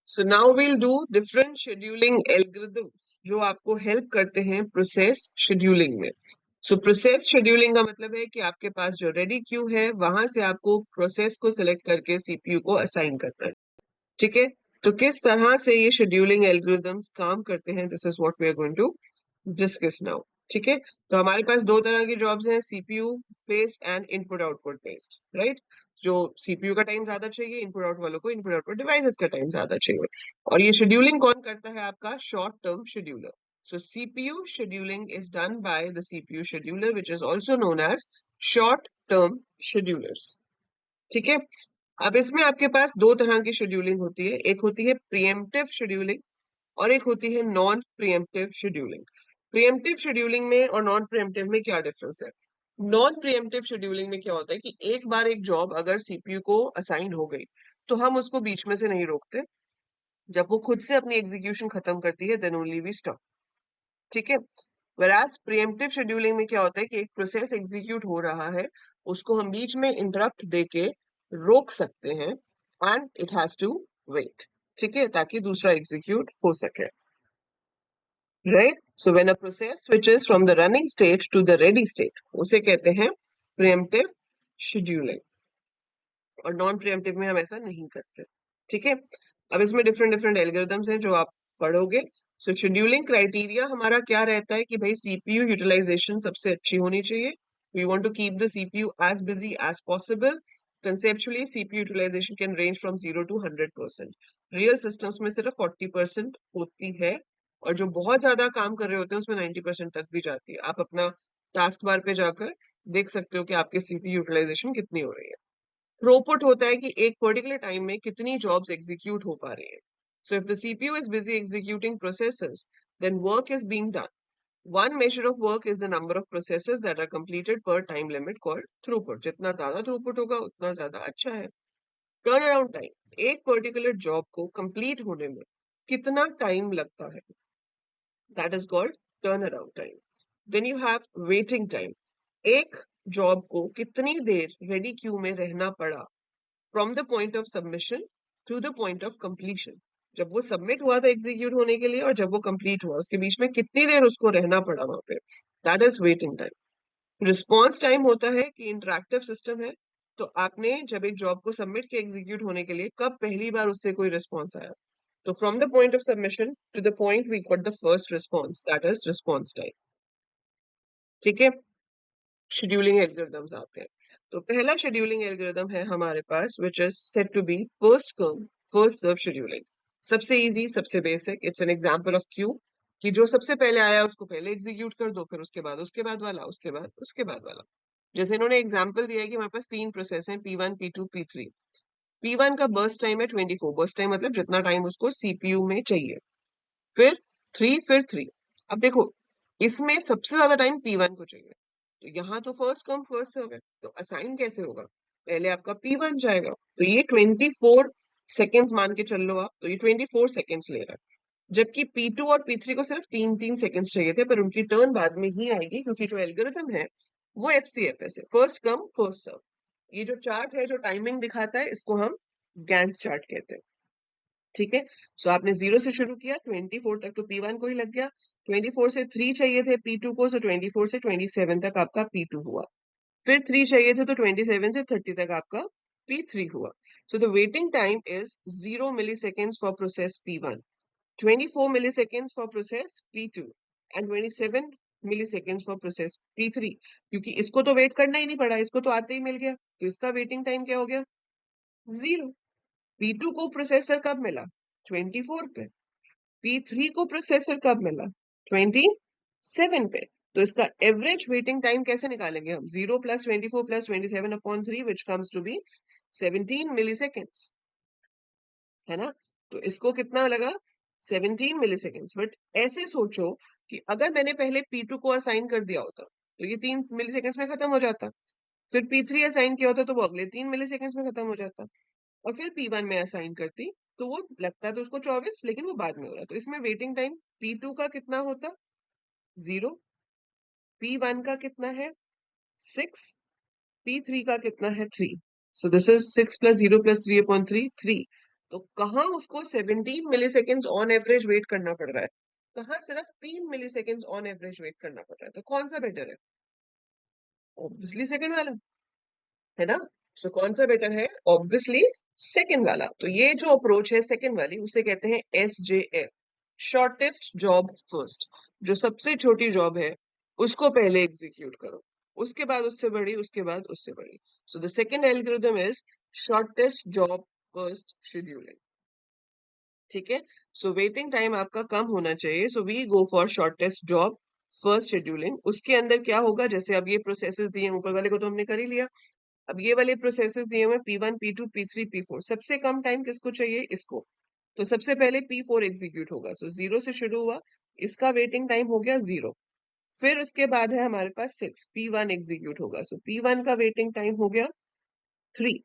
So now we'll do different scheduling algorithms जो आपको help करते हैं प्रोसेस शेड्यूलिंग में. सो प्रोसेस शेड्यूलिंग का मतलब है कि आपके पास जो रेडी क्यू है वहां से आपको प्रोसेस को सिलेक्ट करके सीपीयू को असाइन करना है. ठीक है, तो किस तरह से ये शेड्यूलिंग एल्गोरिदम्स काम करते हैं, this is what we are going to discuss now. ठीक है, तो हमारे पास दो तरह की जॉब्स हैं, CPU based and input output based, right. जो सीपीयू का टाइम ज्यादा चाहिए, इनपुट आउट वालों को इनपुट आउटपुट डिवाइसेस का टाइम ज्यादा चाहिए. और ये शेड्यूलिंग कौन करता है? आपका short term scheduler. So CPU scheduling is done by the CPU scheduler which is also known as short term schedulers. ठीक है, अब इसमें आपके पास दो तरह की शेड्यूलिंग होती है, एक होती है प्रीएम्प्टिव शेड्यूलिंग और एक होती है non pre-emptive scheduling. Pre-emptive scheduling में और नॉन प्रीएम्प्टिव में क्या डिफरेंस है? नॉन प्रीएम्प्टिव शेड्यूलिंग में क्या होता है कि एक बार एक जॉब अगर सीपीयू को असाइन हो गई तो हम उसको बीच में से नहीं रोकते. जब वो खुद से अपनी एग्जीक्यूशन खत्म करती है देन ओनली वी स्टॉप. ठीक है, whereas प्रीएम्प्टिव शेड्यूलिंग में क्या होता है कि एक प्रोसेस एग्जीक्यूट हो रहा है, उसको हम बीच में इंटरप्ट देके रोक सकते हैं and it has to wait. ठीक है, ताकि दूसरा एग्जीक्यूट हो सके. Right, so when a process switches from the running state to the ready state उसे कहते हैं प्रीएम्प्टिव शेड्यूलिंग. और नॉन प्रीएम्प्टिव में हम ऐसा नहीं करते. ठीक है, अब इसमें डिफरेंट डिफरेंट एल्गोरिदम्स हैं जो आप पढ़ोगे. सो शेड्यूलिंग क्राइटेरिया हमारा क्या रहता है कि भाई सीपीयू यूटिलाइजेशन सबसे अच्छी होनी चाहिए. We want to keep the CPU as busy as possible. Conceptually CPU utilization can range from 0 to 100%. Real systems में सिर्फ 40% होती है और जो बहुत ज्यादा काम कर रहे होते हैं उसमें 90% तक भी जाती है. आप अपना टास्क बार पे जाकर देख सकते हो कि आपके सीपीयू यूटिलाइजेशन कितनी हो रही है. थ्रूपुट होता है कि एक पर्टिकुलर टाइम में कितनी जॉब्स एग्जीक्यूट हो पा रही हैं. So if the CPU is busy executing processes then work is being done. One measure of work is the number of processes that are completed per time limit called throughput. जितना ज्यादा throughput होगा उतना ज्यादा अच्छा है. Turn around time, एक particular job को complete होने में कितना टाइम लगता है, that is called turn around time. Then you have waiting time. एक जॉब को कितनी देर रेडी क्यू में रहना पड़ा from the point of submission to the point of completion. जब वो सबमिट हुआ था एग्जीक्यूट होने के लिए और जब वो कंप्लीट हुआ उसके बीच में कितनी देर उसको रहना पड़ा वहां पे, that is waiting time. Response time होता है कि इंटरैक्टिव सिस्टम है, तो आपने जब एक जॉब को सबमिट किया एग्जीक्यूट होने के लिए कब पहली बार उससे कोई रिस्पॉन्स आया, तो from the point of submission to the point we got the first response, that is response time. ठीक है, शेड्यूलिंग एल्गोरिदम्स आते हैं. तो पहला शेड्यूलिंग एल्गोरिदम है हमारे पास which is said to be first come first serve scheduling. सबसे इजी, सबसे basic. It's an example of queue कि जो सबसे पहले आया उसको पहले एग्जीक्यूट कर दो, फिर उसके बाद वाला, उसके बाद वाला. जैसे इन्होंने एग्जांपल दिया है कि हमारे पास तीन प्रोसेस हैं, P1 P2 P3. P1 का बर्स्ट टाइम है 24. बर्स्ट टाइम मतलब जितना टाइम उसको सीपीयू में चाहिए. फिर 3, फिर 3. अब देखो, इसमें सबसे ज्यादा टाइम P1 को चाहिए, तो यहाँ तो फर्स्ट कम फर्स्ट सर्व है, तो असाइन कैसे होगा? पहले आपका P1 जाएगा, तो ये 24 सेकेंड्स मान के चल लो आप, तो ये 24 सेकेंड्स ले रहा है. जबकि P2 और P3 को सिर्फ 3-3 सेकेंड्स चाहिए थे, पर उनकी टर्न बाद में ही आएगी क्योंकि जो एल्गोरिथम है वो FCFS है, फर्स्ट कम फर्स्ट सर्व. ये जो चार्ट है जो टाइमिंग दिखाता है इसको हम गैंट चार्ट कहते हैं. ठीक है, सो आपने 0 से शुरू किया, 24 तक तो P1 को ही लग गया. 24 से 3 चाहिए थे P2 को, सो 24 से 27 तक आपका P2 हुआ. फिर 3 चाहिए थे तो 27 से 30 तक आपका P3 हुआ. So the waiting time is 0 milliseconds for process P1, 24 milliseconds for process P2 and 27 milliseconds for process P3. क्योंकि इसको तो वेट करना ही नहीं पड़ा, इसको तो आते ही मिल गया, तो इसका वेटिंग टाइम क्या हो गया? 0. P2 को प्रोसेसर कब मिला? 24 पे. P3 को प्रोसेसर कब मिला? 27 पे. तो इसका एवरेज वेटिंग टाइम कैसे निकालेंगे हम? 0 + 24 + 27/3 which comes to be 17 milliseconds, है ना? तो इसको कितना लगा? 17 milliseconds. बट ऐसे सोचो कि अगर मैंने पहले P2 को असाइन कर दिया होता तो ये 3 milliseconds में खत्म हो जाता. फिर P3 असाइन किया होता तो वो अगले 3 milliseconds में खत्म हो जाता. और फिर P1 में असाइन करती तो वो लगता तो उसको 24, लेकिन वो बाद में हो रहा. तो इसमें वेटिंग टाइम P2 का कितना होता? 0. P1 का कितना है? 6. P3 का कितना है? 3. So this is 6 + 0 + 3/3, 3. तो कहाँ उसको 17 मिली सेकेंड ऑन एवरेज वेट करना पड़ रहा है, कहाँ सिर्फ 3 मिली सेकेंड ऑन एवरेज वेट करना पड़ रहा है, तो कौन सा बेटर है? ऑब्वियसली सेकंड वाला, है ना? सो कौन सा बेटर है? ऑब्वियसली सेकंड वाला। तो ये जो अप्रोच है सेकंड वाली, उसे कहते हैं SJF, शॉर्टेस्ट जॉब फर्स्ट। जो सबसे छोटी जॉब है उसको पहले एग्जीक्यूट करो, उसके बाद उससे बड़ी, उसके बाद उससे बड़ी। So the second algorithm is shortest job first scheduling. ठीक है, सो वेटिंग टाइम आपका कम होना चाहिए, so we go for shortest job first scheduling. उसके अंदर क्या होगा, जैसे अब ये प्रोसेसेस दिए ऊपर वाले को तो हमने कर ही लिया, अब ये वाले प्रोसेसेस दिए हुए P1 P2 P3 P4, सबसे कम टाइम किसको चाहिए? इसको। तो सबसे पहले P4 एग्जीक्यूट होगा, सो 0 से शुरू हुआ, इसका वेटिंग टाइम हो गया 0। फिर उसके बाद है हमारे पास 6, P1 एग्जीक्यूट होगा, सो P1 का वेटिंग टाइम हो गया 3।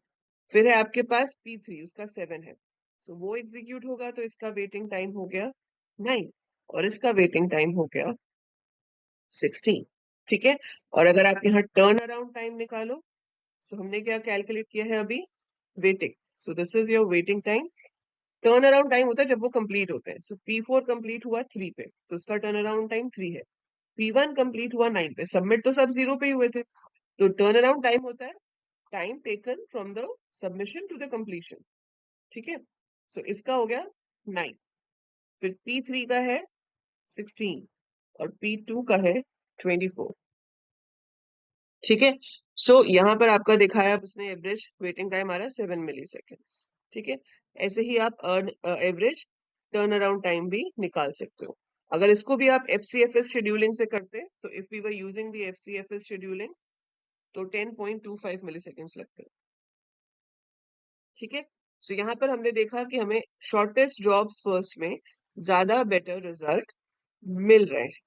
फिर है आपके पास P3, उसका 7 है, सो वो एग्जीक्यूट होगा, तो इसका वेटिंग टाइम हो गया 9, और इसका वेटिंग टाइम हो गया 16। ठीक है, और अगर आप यहाँ टर्न अराउंड टाइम निकालो, सो हमने क्या कैलकुलेट किया है अभी? Waiting. So this is your waiting time. Turn around time होता है जब वो कंप्लीट होते हैं, सो P4 कंप्लीट हुआ 3 पे, तो उसका टर्न अराउंड टाइम 3 है। P1 कंप्लीट हुआ 9 पे, सबमिट तो सब 0 पे ही हुए थे, तो टर्न अराउंड टाइम होता है time taken from the submission to the completion. ठीक है, सो इसका हो गया 9। फिर P3 का है 16 और P2 का है 24। ठीक है, सो यहाँ पर आपका दिखाया, अब उसने एवरेज वेटिंग टाइम आ रहा है 7 मिली सेकेंड्स। ठीक है, ऐसे ही आप एवरेज टर्न अराउंड टाइम भी निकाल सकते हो। अगर इसको भी आप FCFS शेड्यूलिंग से करते, तो if we were using the FCFS scheduling, तो 10.25 मिली सेकेंड्स लगते हैं। ठीक है, सो यहाँ पर हमने देखा कि हमें शॉर्टेस्ट जॉब फर्स्ट में ज्यादा बेटर रिजल्ट मिल रहे हैं।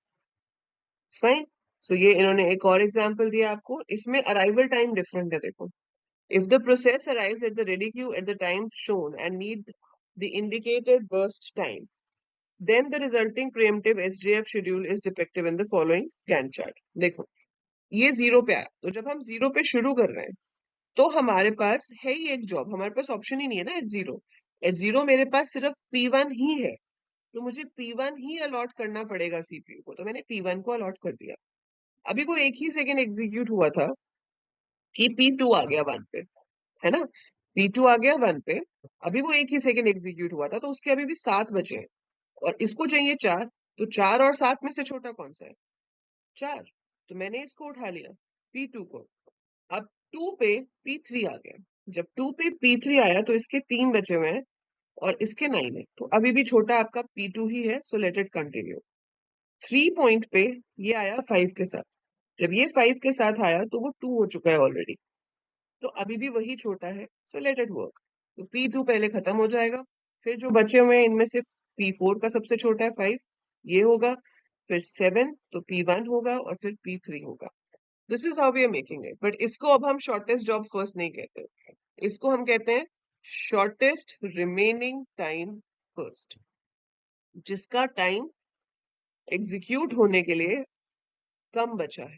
फाइन, सो ये इन्होंने एक और एग्जांपल दिया आपको, इसमें अराइवल टाइम डिफरेंट है, देखो। If the process arrives at the ready queue at the times shown and need the indicated burst time, then the resulting preemptive SJF schedule is depicted in the following Gantt chart. देखो, ये 0 पे आया, तो जब हम 0 पे शुरू कर रहे हैं, तो हमारे पास है ही एक जॉब, हमारे पास ऑप्शन ही नहीं है ना एट 0। एट 0 मेरे पास सिर्फ P1 ही है, तो मुझे P1 ही अलॉट करना पड़ेगा CPU को, तो मैंने P1 को अलॉट कर दिया। अभी वो एक ही सेकेंड एग्जीक्यूट हुआ था कि P2 आ गया 1 पे, है ना? P2 आ गया 1 पे, अभी वो एक ही सेकंड एग्जीक्यूट हुआ था, तो उसके अभी भी 7 बचे हैं, और इसको चाहिए 4, तो 4 और 7 में से छोटा कौन सा है? 4, तो मैंने इसको उठा लिया P2 को। अब 2 पे P3 आ गया, जब 2 पे P3 आया तो इसके 3 बचे हुए हैं और इसके 9 है, तो अभी भी छोटा आपका P2 ही है, so let it continue. 3 point पे ये आया 5 के साथ, जब ये 5 के साथ आया तो वो 2 हो चुका है ऑलरेडी, तो अभी भी वही छोटा है, सो लेट इट वर्क। तो P2 पहले खत्म हो जाएगा, फिर जो बचे हुए हैं इनमें से P4 का सबसे छोटा है 5, ये होगा, फिर 7, तो P1 होगा, और फिर P3 होगा। This is how we are making it, but इसको अब हम शॉर्टेस्ट जॉब फर्स्ट नहीं कहते, इसको हम कहते हैं शॉर्टेस्ट रिमेनिंग टाइम फर्स्ट, जिसका टाइम एग्जीक्यूट होने के लिए कम बचा है।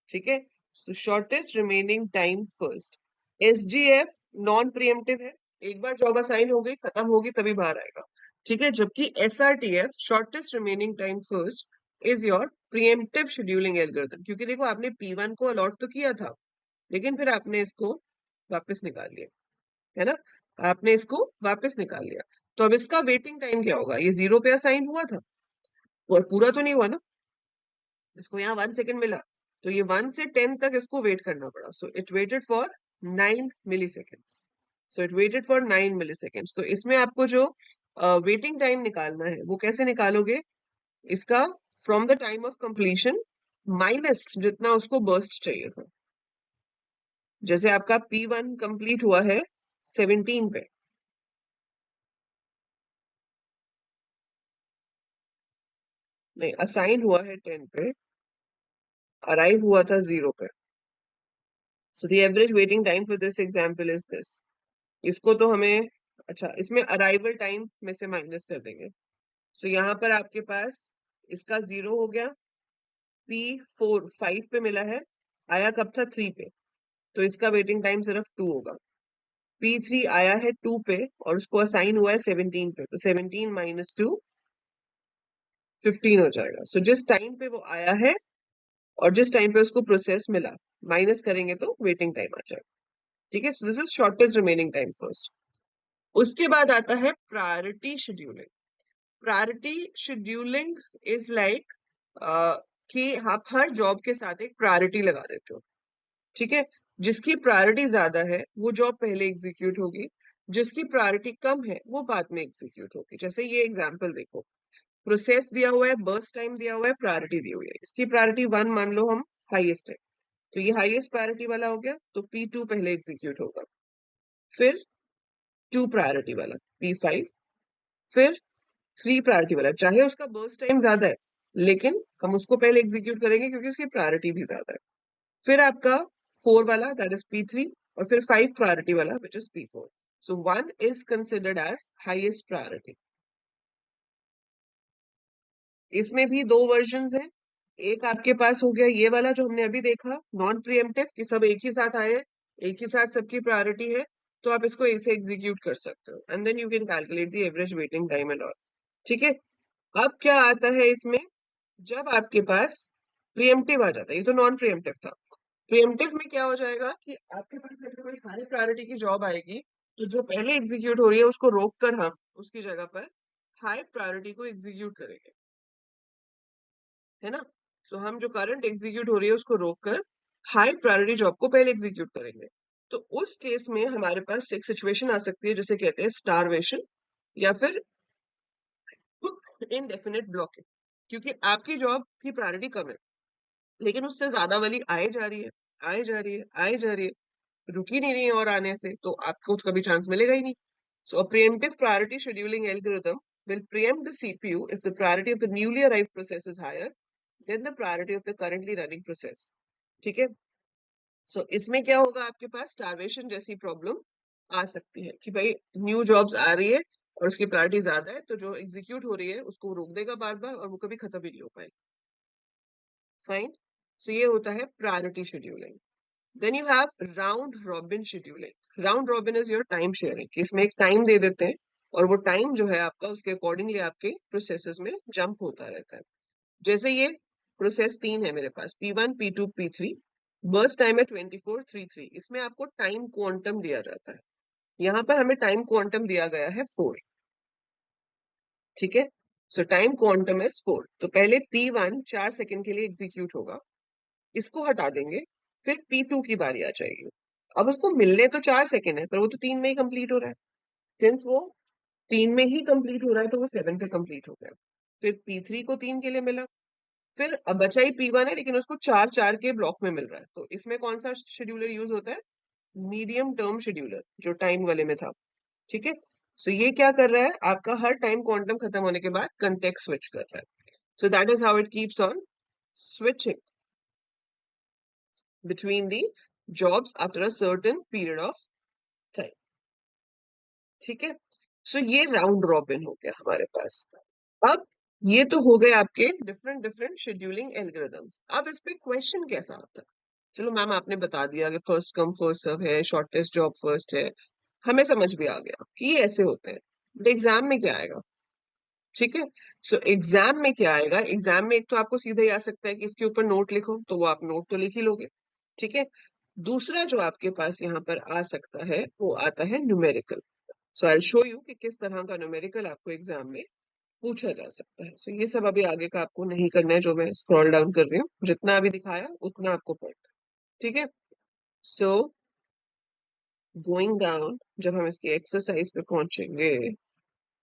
ठीक है, so shortest remaining time first. SGF non preemptive है, एक बार जॉब असाइन हो गई, खत्म होगी, तभी बाहर आएगा। ठीक है, जबकि SRTF shortest remaining time first is your preemptive scheduling algorithm, क्योंकि देखो आपने P1 को अलॉट तो किया था, लेकिन फिर आपने इसको वापस निकाल लिया, है ना? आपने इसको वापस निकाल लिया, तो अब इसका वेटिंग टाइम क्या होगा? ये 0 पे असाइन हुआ था और पूरा तो नहीं हुआ ना, इसको यहाँ 1 सेकेंड मिला, तो ये 1 से 10 तक इसको वेट करना पड़ा, so it waited for 9 milliseconds. So it waited for 9 milliseconds. तो इसमें आपको जो वेटिंग टाइम निकालना है वो कैसे निकालोगे? इसका from the time of completion minus जितना उसको बर्स्ट चाहिए था। जैसे आपका P1 कंप्लीट हुआ है 17 पे, नहीं असाइन हुआ है 10 पे, अराइव हुआ था 0 पे, so the average waiting time for this example is this. इसको तो हमें, अच्छा इसमें अराइवल टाइम में से माइनस कर देंगे, सो यहाँ पर आपके पास इसका 0 हो गया, P4 5 पे मिला है, आया कब था? 3 पे, तो इसका वेटिंग टाइम सिर्फ 2 होगा। P3 आया है 2 पे और उसको असाइन हुआ है 17 पे, तो 17 माइनस 2 15 हो जाएगा। सो जिस टाइम पे वो आया है और जिस टाइम पे उसको प्रोसेस मिला, माइनस करेंगे तो वेटिंग टाइम आ जाएगा। ठीक है, so this is shortest remaining time first. उसके बाद आता है priority scheduling. Priority scheduling is like कि आप हर जॉब के साथ एक प्रायोरिटी लगा देते हो। ठीक है, जिसकी प्रायोरिटी ज्यादा है वो जॉब पहले एग्जीक्यूट होगी, जिसकी प्रायोरिटी कम है वो बाद में एग्जीक्यूट होगी। जैसे ये एग्जांपल देखो, प्रोसेस दिया हुआ है, बर्स्ट टाइम दिया हुआ है, प्रायोरिटी दी हुई है। इसकी प्रायोरिटी 1 मान लो हम हाईएस्ट है, तो ये हाईएस्ट प्रायोरिटी वाला हो गया, तो P2 पहले एग्जीक्यूट होगा, फिर 2 प्रायोरिटी वाला P5, फिर 3 प्रायोरिटी वाला। चाहे उसका बर्स्ट टाइम ज्यादा है लेकिन हम उसको पहले एग्जीक्यूट करेंगे क्योंकि उसकी प्रायोरिटी भी ज्यादा है। फिर आपका 4 वाला दैट इज P3, और फिर 5 प्रायोरिटी वाला which is P4। So 1 is considered as highest priority. इसमें भी दो वर्जन हैं। एक आपके पास हो गया ये वाला जो हमने अभी देखा, नॉन प्रिएम्प्टिव, कि सब एक ही साथ आए हैं, एक ही साथ सबकी प्रायोरिटी है, तो आप इसको ऐसे एग्जीक्यूट कर सकते हो and then you can calculate the average waiting time and all. ठीक है, अब क्या आता है इसमें, जब आपके पास प्रिएम्प्टिव आ जाता है, ये तो नॉन प्रिएम्प्टिव था। प्रिएम्प्टिव में क्या हो जाएगा कि आपके पास अगर कोई हाई प्रायोरिटी की जॉब आएगी, तो जो पहले एग्जीक्यूट हो रही है उसको रोक कर हम उसकी जगह पर हाई प्रायोरिटी को एग्जीक्यूट करेंगे, है ना। तो हम जो करंट एग्जीक्यूट हो रही है उसको रोक कर हाई प्रायोरिटी जॉब को पहले एग्जीक्यूट करेंगे। तो उस केस में हमारे पास एक सिचुएशन आ सकती है जिसे कहते हैं स्टारवेशन या फिर इनडेफिनेट ब्लॉकिंग, क्योंकि आपकी जॉब की प्रायोरिटी कम है लेकिन उससे ज्यादा वाली आए जा रही है, आए जा रही है, आए जा रही है, रुक ही नहीं रही है और आने से, तो आपको तो कभी चांस मिलेगा ही नहीं। सो अ preemptive priority scheduling algorithm will preempt the CPU if the priority of the newly arrived process is higher than the priority of the currently running process। ठीक है, सो इसमें क्या होगा, आपके पास स्टारवेशन जैसी प्रॉब्लम आ सकती है कि भाई न्यू जॉब्स आ रही है और उसकी प्रायोरिटी ज्यादा है, तो जो एग्जीक्यूट हो रही है उसको रोक देगा बार बार और वो कभी खत्म ही नहीं हो पाएगी। फाइन, सो ये होता है priority scheduling. Then you have round robin scheduling. Round robin is your time sharing, कि इसमें एक टाइम दे देते हैं और वो टाइम जो है आपका उसके अकॉर्डिंगली आपके प्रोसेसेस में जंप होता रहता है। जैसे ये प्रोसेस 3 है मेरे पास, P1 P2 P3, burst time है 2433, इसमें आपको टाइम क्वांटम दिया जाता है। यहाँ पर हमें टाइम क्वांटम दिया गया है 4। ठीक है, सो टाइम क्वांटम इज 4, तो पहले P1 4 सेकंड के लिए एग्जीक्यूट होगा, इसको हटा देंगे, फिर P2 की बारी आ जाएगी। अब उसको मिलने तो 4 सेकंड है पर वो तो 3 में ही कंप्लीट हो रहा है। सिंस वो 3 में ही कंप्लीट हो रहा है तो वो 7 पे कंप्लीट हो गया। फिर P3 को 3 के लिए मिला, फिर अब बचा ही P1 है लेकिन उसको 4 4 के ब्लॉक में मिल रहा है, तो इसमें कौन सा शेड्यूलर यूज होता है, मीडियम टर्म शेड्यूलर, जो टाइम वाले में था। ठीक है, सो ये क्या कर रहा है, आपका हर टाइम क्वांटम खत्म होने के बाद कंटेक्ट स्विच कर रहा है। So that is how it keeps on switching between the jobs after a certain period of time। ठीक है, सो ये राउंड रॉबिन हो गया हमारे पास। अब ये तो हो गए आपके डिफरेंट डिफरेंट शेड्यूलिंग एल्गोरिदम्स। अब इस पे क्वेश्चन कैसा आता है, चलो मैम आपने बता दिया कि फर्स्ट कम फर्स्ट सर्व है, शॉर्टेस्ट जॉब फर्स्ट है, हमें समझ भी आ गया कि ये ऐसे होते हैं, बट एग्जाम में क्या आएगा। ठीक है, सो एग्जाम में क्या आएगा, एग्जाम में एक तो आपको सीधा ही आ सकता है कि इसके ऊपर नोट लिखो, तो वो आप नोट तो लिख ही लोगे। ठीक है, दूसरा जो आपके पास यहाँ पर आ सकता है वो आता है numerical. So I show you कि किस तरह का न्यूमेरिकल आपको एग्जाम में पूछा जा सकता है। सो ये सब अभी आगे का आपको नहीं करना है, जो मैं स्क्रॉल डाउन कर रही हूँ, जितना अभी दिखाया उतना आपको पढ़ना है। ठीक है, सो गोइंग डाउन, जब हम इसकी एक्सरसाइज पे पहुंचेंगे,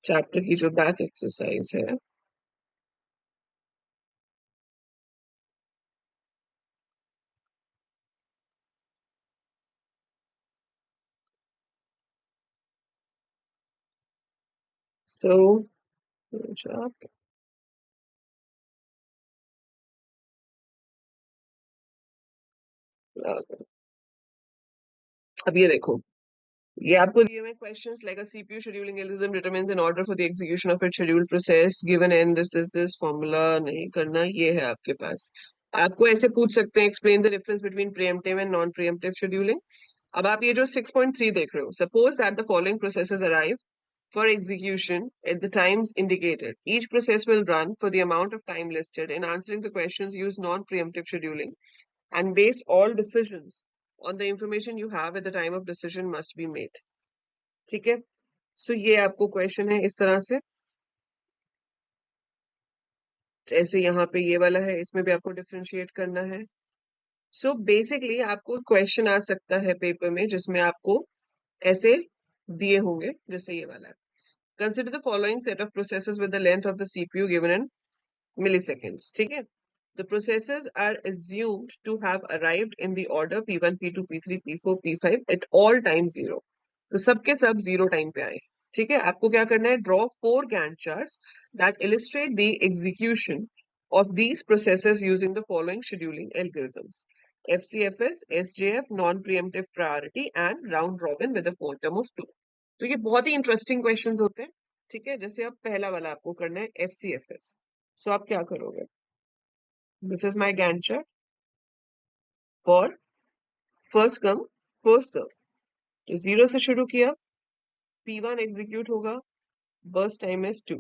चैप्टर की जो बैक एक्सरसाइज है, सो अब ये देखो, ये आपको दिए हुए questions like a CPU scheduling algorithm determines an order for the execution of its scheduled process given an this formula नहीं करना, ये है आपके पास। आपको ऐसे पूछ सकते हैं, explain the difference between pre-emptive and non pre-emptive scheduling. अब आप ये जो 6.3 देख रहे हो, suppose that the following processes arrive for execution at the times indicated. Each process will run for the amount of time listed in answering the questions use non-preemptive scheduling and base all decisions on the information you have at the time of decision must be made. ठीक है, सो ये आपको question है इस तरह से, ऐसे यहाँ पे ये वाला है, इसमें भी आपको डिफरेंशिएट करना है। सो बेसिकली आपको क्वेश्चन आ सकता है पेपर में जिसमें आपको ऐसे दिए होंगे जैसे ये वाला है। Consider the following set of processes with the length of the CPU given in milliseconds. ठीक है, the processes are assumed to have arrived in the order P1, P2, P3, P4, P5 at all time 0. तो सबके सब 0 time पे आए। ठीक है, आपको क्या करना है, draw 4 Gantt charts that illustrate the execution of these processes using the following scheduling algorithms: FCFS, SJF, non-preemptive priority and round robin with a quantum of 2. तो ये बहुत ही इंटरेस्टिंग क्वेश्चंस होते हैं। ठीक है, जैसे अब पहला वाला आपको करना है FCFS। सो आप क्या करोगे, this is my Gantt chart for first come first serve. तो 0 से शुरू किया, P1 एग्जीक्यूट होगा, burst time is 2।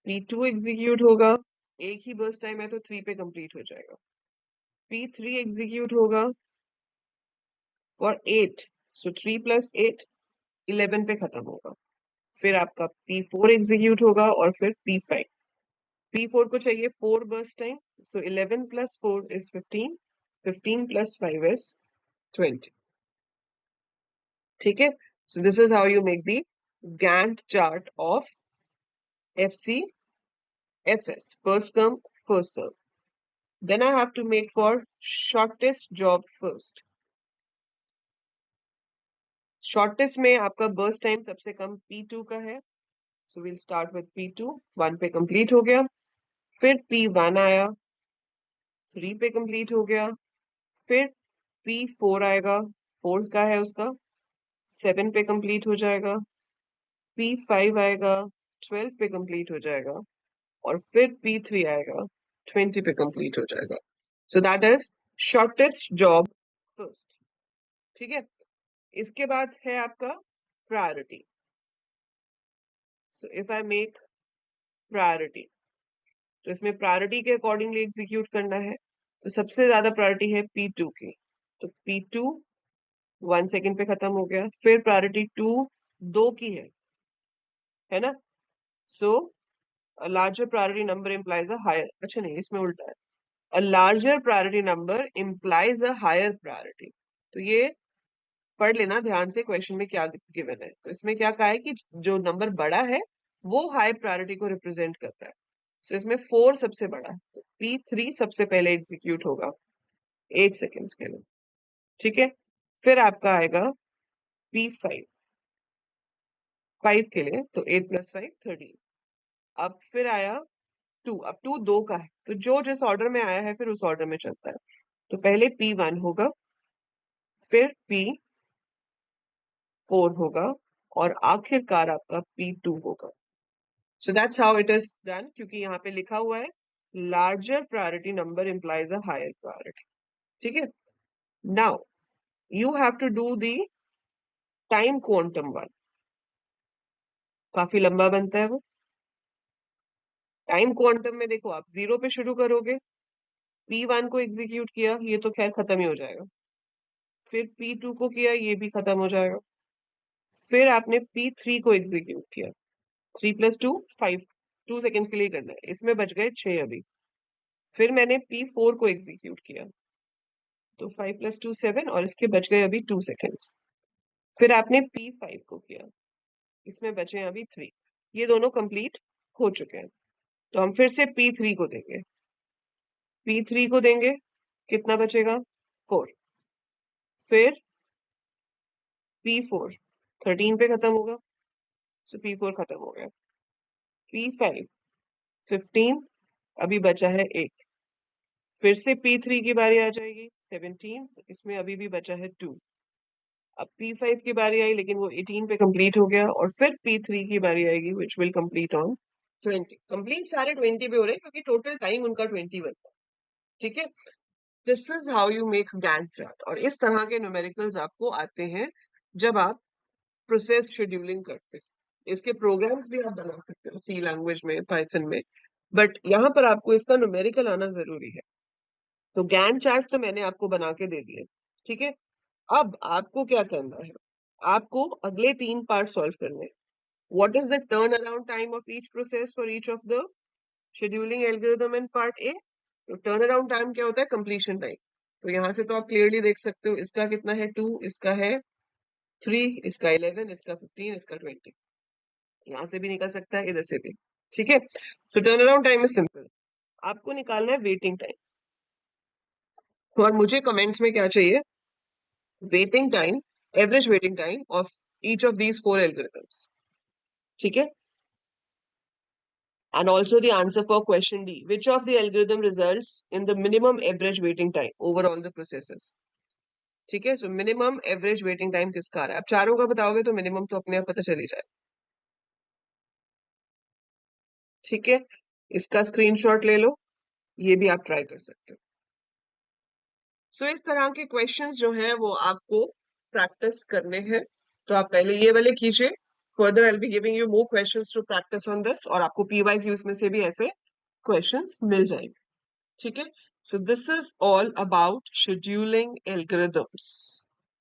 P2 execute होगा, एक ही बर्स्ट टाइम है तो 3 पे कंप्लीट हो जाएगा। P3 एग्जीक्यूट होगा फॉर 8, सो 3 प्लस 8 11 पे खत्म होगा। फिर आपका P4 एग्जीक्यूट होगा और फिर P5। P4 को चाहिए 4 burst time, so 11 plus 4 is 15, 15 plus 5 is 20। ठीक है, so this is how you make the Gantt chart of FCFS, first come first serve. Then I have to make for shortest job first. Shortest में आपका burst time सबसे कम P2 का है, so will start with P2, 1 पे complete हो गया। फिर P1 आया, 3 पे कंप्लीट हो गया। फिर P4 आएगा, 4 का है उसका, 7 पे कंप्लीट हो जाएगा। P5 आएगा, 12 पे कंप्लीट हो जाएगा। और फिर P3 आएगा, 20 पे कंप्लीट हो जाएगा। So that is shortest job first. ठीक है, इसके बाद है आपका priority. So if I make priority, तो इसमें प्रायोरिटी के अकॉर्डिंगली एग्जीक्यूट करना है। तो सबसे ज्यादा प्रायोरिटी है P2 की, तो P2 1 सेकेंड पे खत्म हो गया। फिर प्रायोरिटी 2 की है ना। So a larger priority number implies a higher, अच्छा नहीं इसमें उल्टा है, a larger priority number implies a higher priority. तो ये पढ़ लेना ध्यान से, क्वेश्चन में क्या गिवन है। तो इसमें क्या कहा है कि जो नंबर बड़ा है वो हाई प्रायोरिटी को रिप्रेजेंट कर रहा है। सो इसमें 4 सबसे बड़ा है, तो P3 सबसे पहले एग्जीक्यूट होगा 8 सेकेंड्स के लिए। ठीक है, फिर आपका आएगा P5 5 के लिए, तो 8 प्लस 5 13। अब फिर आया 2, अब 2 का है, तो जो जिस ऑर्डर में आया है फिर उस ऑर्डर में चलता है। तो पहले P1 होगा, फिर P4 होगा और आखिरकार आपका P2 होगा। So that's how it is done, क्योंकि यहाँ पे लिखा हुआ है larger priority number implies a higher priority. ठीक है, now you have to do the time quantum one, काफी लंबा बनता है वो। टाइम क्वांटम में देखो, आप 0 पे शुरू करोगे, P1 को एग्जीक्यूट किया, ये तो खैर खत्म ही हो जाएगा। फिर P2 को किया, ये भी खत्म हो जाएगा। फिर आपने P3 को एग्जीक्यूट किया, 3 प्लस 2 5, 2 सेकेंड्स के लिए करना है, इसमें बच गए 6 अभी। फिर मैंने P4 को एग्जीक्यूट किया, तो 5 प्लस 2 7 और इसके बच गए अभी 2 सेकेंड्स। फिर आपने P5 को किया, इसमें बचे हैं अभी 3। ये दोनों कंप्लीट हो चुके हैं, तो हम फिर से P3 को देंगे। P3 को देंगे, कितना बचेगा 4। फिर P4 13 पे खत्म होगा, सो P4 खत्म हो गया। P5 15, अभी बचा है 8। फिर से P3 की बारी आ जाएगी 17, इसमें अभी भी बचा है 2। अब P5 की बारी आई, लेकिन वो 18 पे कंप्लीट हो गया। और फिर P3 की बारी आएगी which will complete on 20। Complete सारे 20 पे हो रहे हैं क्योंकि टोटल टाइम उनका 21 था। ठीक है, this is how you make Gantt chart. और इस तरह के न्यूमेरिकल्स आपको आते हैं जब आप प्रोसेस शेड्यूलिंग करते हैं। इसके प्रोग्राम्स भी आप बना सकते हो सी लैंग्वेज में, पाइथन में, बट यहाँ पर आपको इसका न्यूमेरिकल आना जरूरी है। तो गैंट चार्ट तो मैंने आपको बना के दे दिए, ठीक है। अब आपको क्या करना है, आपको अगले 3 पार्ट सॉल्व करने हैं। What is the turn around time of each process for each of the scheduling algorithm in part A. तो टर्न अराउंड टाइम क्या होता है, कंप्लीशन टाइम। तो यहाँ से तो आप क्लियरली देख सकते हो, इसका कितना है 2, इसका है 3, इसका 11, इसका 15, इसका 20। यहाँ से भी निकल सकता है, इधर से भी, ठीक है। सो turn around time is simple, आपको निकालना है वेटिंग टाइम। और मुझे कमेंट्स में क्या चाहिए, waiting time, average waiting time of each of these 4 algorithms, ठीक है। And also the answer for question D. Which of the algorithm results in the minimum average waiting time over all the processes? ठीक है, so minimum average waiting time किसका आ रहा है। आप चारों का बताओगे तो मिनिमम तो अपने आप पता चली जाए, ठीक है। इसका स्क्रीनशॉट ले लो, ये भी आप ट्राई कर सकते हो। सो इस तरह के क्वेश्चंस जो हैं वो आपको प्रैक्टिस करने हैं। तो आप पहले ये वाले कीजिए, further I will be giving you more questions to practice on this, और आपको पीवाई क्यूज में से भी ऐसे क्वेश्चंस मिल जाएंगे, ठीक है। So this is all about scheduling algorithms.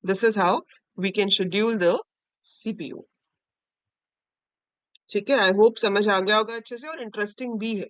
This is how we can schedule the CPU. ठीक है, आई होप समझ आ गया होगा अच्छे से, और इंटरेस्टिंग भी है।